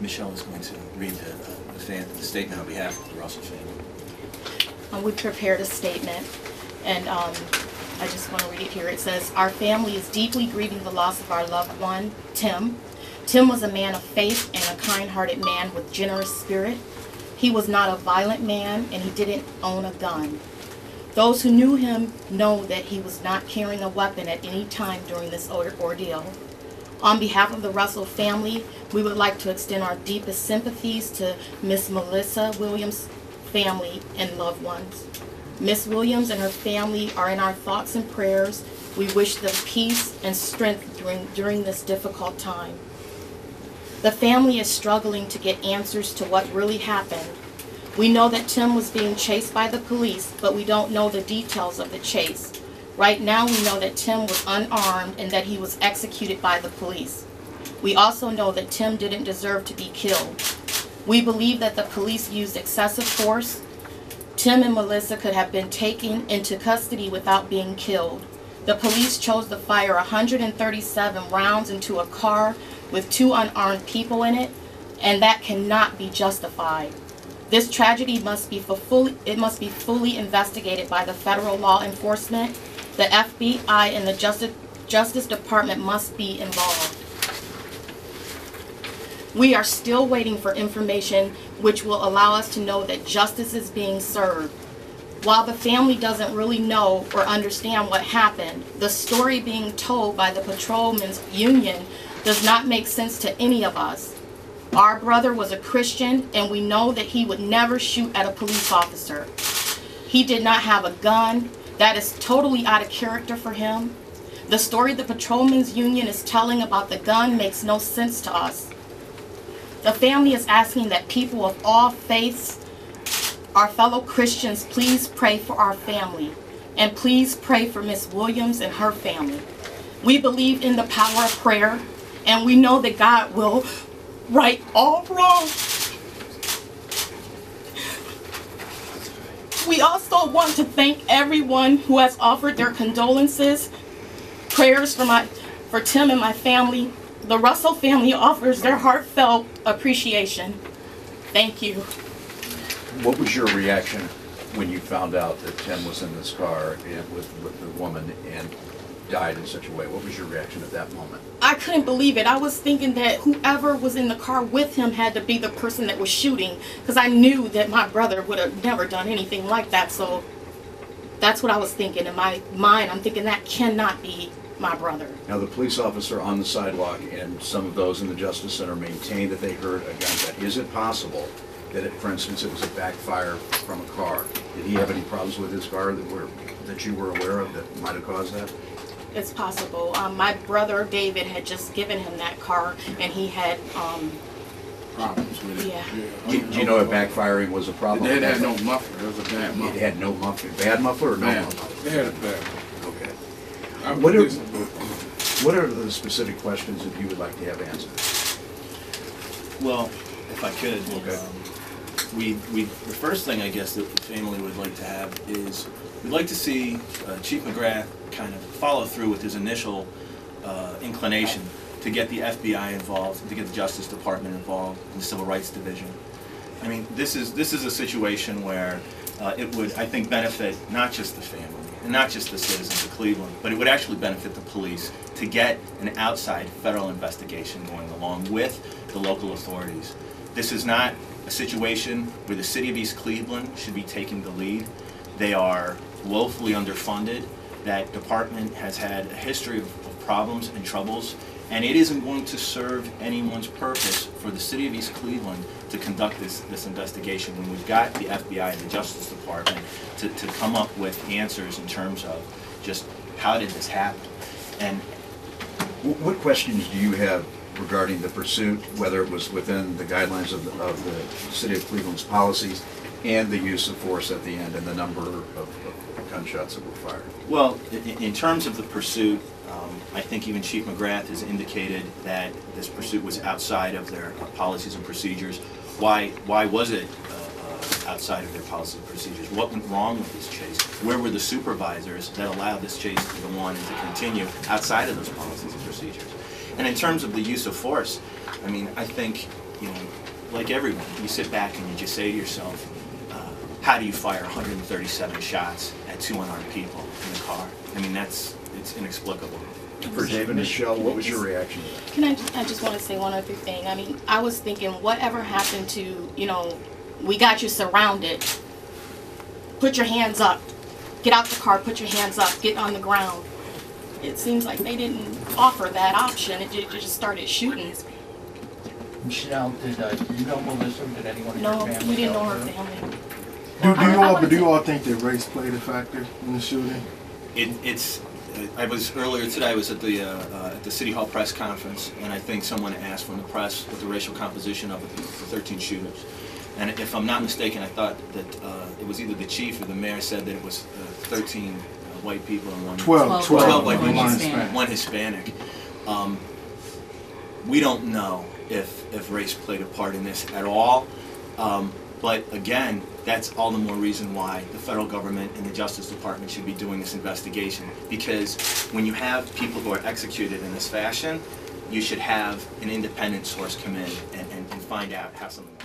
Michelle is going to read the statement on behalf of the Russell family. We prepared a statement, and I just want to read it here. It says, "Our family is deeply grieving the loss of our loved one, Tim. Tim was a man of faith and a kind-hearted man with generous spirit. He was not a violent man, and he didn't own a gun. Those who knew him know that he was not carrying a weapon at any time during this ordeal. On behalf of the Russell family, we would like to extend our deepest sympathies to Miss Melissa Williams' family and loved ones. Miss Williams and her family are in our thoughts and prayers. We wish them peace and strength during this difficult time. The family is struggling to get answers to what really happened. We know that Tim was being chased by the police, but we don't know the details of the chase. Right now, we know that Tim was unarmed and that he was executed by the police. We also know that Tim didn't deserve to be killed. We believe that the police used excessive force. Tim and Melissa could have been taken into custody without being killed. The police chose to fire 137 rounds into a car with 2 unarmed people in it, and that cannot be justified. This tragedy must be fully investigated by the federal law enforcement. The FBI and the Justice Department must be involved. We are still waiting for information which will allow us to know that justice is being served. While the family doesn't really know or understand what happened, the story being told by the Patrolmen's Union does not make sense to any of us. Our brother was a Christian, and we know that he would never shoot at a police officer. He did not have a gun. That is totally out of character for him. The story the Patrolmen's Union is telling about the gun makes no sense to us. The family is asking that people of all faiths, our fellow Christians, please pray for our family. And please pray for Miss Williams and her family. We believe in the power of prayer, and we know that God will right all wrongs. We also want to thank everyone who has offered their condolences, prayers for Tim and my family. The Russell family offers their heartfelt appreciation. Thank you. What was your reaction when you found out that Tim was in this car with the woman and died in such a way? What was your reaction at that moment? I couldn't believe it. I was thinking that whoever was in the car with him had to be the person that was shooting, because I knew that my brother would have never done anything like that. So that's what I was thinking. In my mind, I'm thinking that cannot be my brother. Now, the police officer on the sidewalk and some of those in the Justice Center maintained that they heard a gunshot. Is it possible that, for instance, it was a backfire from a car? Did he have any problems with his car that you were aware of that might have caused that? It's possible. My brother David had just given him that car, and he had problems with it. Yeah. Do you know if backfiring was a problem? It had no muffler. It was a bad muffler. It had no muffler. Bad muffler or no Bad. muffler? It had a bad muffler. Okay. I'm What are, listening to it. what are the specific questions that you would like to have answered? Well, if I could, Okay. the first thing I guess that the family would like to have is we'd like to see Chief McGrath kind of follow through with his initial inclination to get the FBI involved, to get the Justice Department involved, and the Civil Rights Division. I mean, this is a situation where it would, I think, benefit not just the family and not just the citizens of Cleveland, but it would actually benefit the police to get an outside federal investigation going along with the local authorities. This is not a situation where the city of East Cleveland should be taking the lead. They are woefully underfunded. That department has had a history of problems and troubles, and it isn't going to serve anyone's purpose for the city of East Cleveland to conduct this investigation when we've got the FBI and the Justice Department to come up with answers in terms of just how did this happen. And What questions do you have regarding the pursuit, whether it was within the guidelines of the City of Cleveland's policies and the use of force at the end and the number of gunshots that were fired? well, in terms of the pursuit, I think even Chief McGrath has indicated that this pursuit was outside of their policies and procedures. Why was it outside of their policies and procedures? What went wrong with this chase? Where were the supervisors that allowed this chase to go on and to continue outside of those policies and procedures? And in terms of the use of force, I mean, I think, like everyone, you sit back and you just say to yourself, how do you fire 137 shots at 2 unarmed people in the car? I mean, it's inexplicable. For David, Michelle, what was your reaction to that? I just want to say one other thing. I mean, I was thinking, whatever happened to, we got you surrounded. Put your hands up. Get out the car, put your hands up, get on the ground. It seems like they didn't offer that option. It just started shooting. Michelle, did you know Melissa? Did anyone in No, your family we didn't know know her family. Do you all think that race played a factor in the shooting? I was earlier today. I was at the City Hall press conference, and I think someone asked from the press what the racial composition of the 13 shooters. And if I'm not mistaken, I thought that it was either the chief or the mayor said that it was 13 white people and one 12 white people, one Hispanic. We don't know if race played a part in this at all. But again, that's all the more reason why the federal government and the Justice Department should be doing this investigation. Because when you have people who are executed in this fashion, you should have an independent source come in and find out how something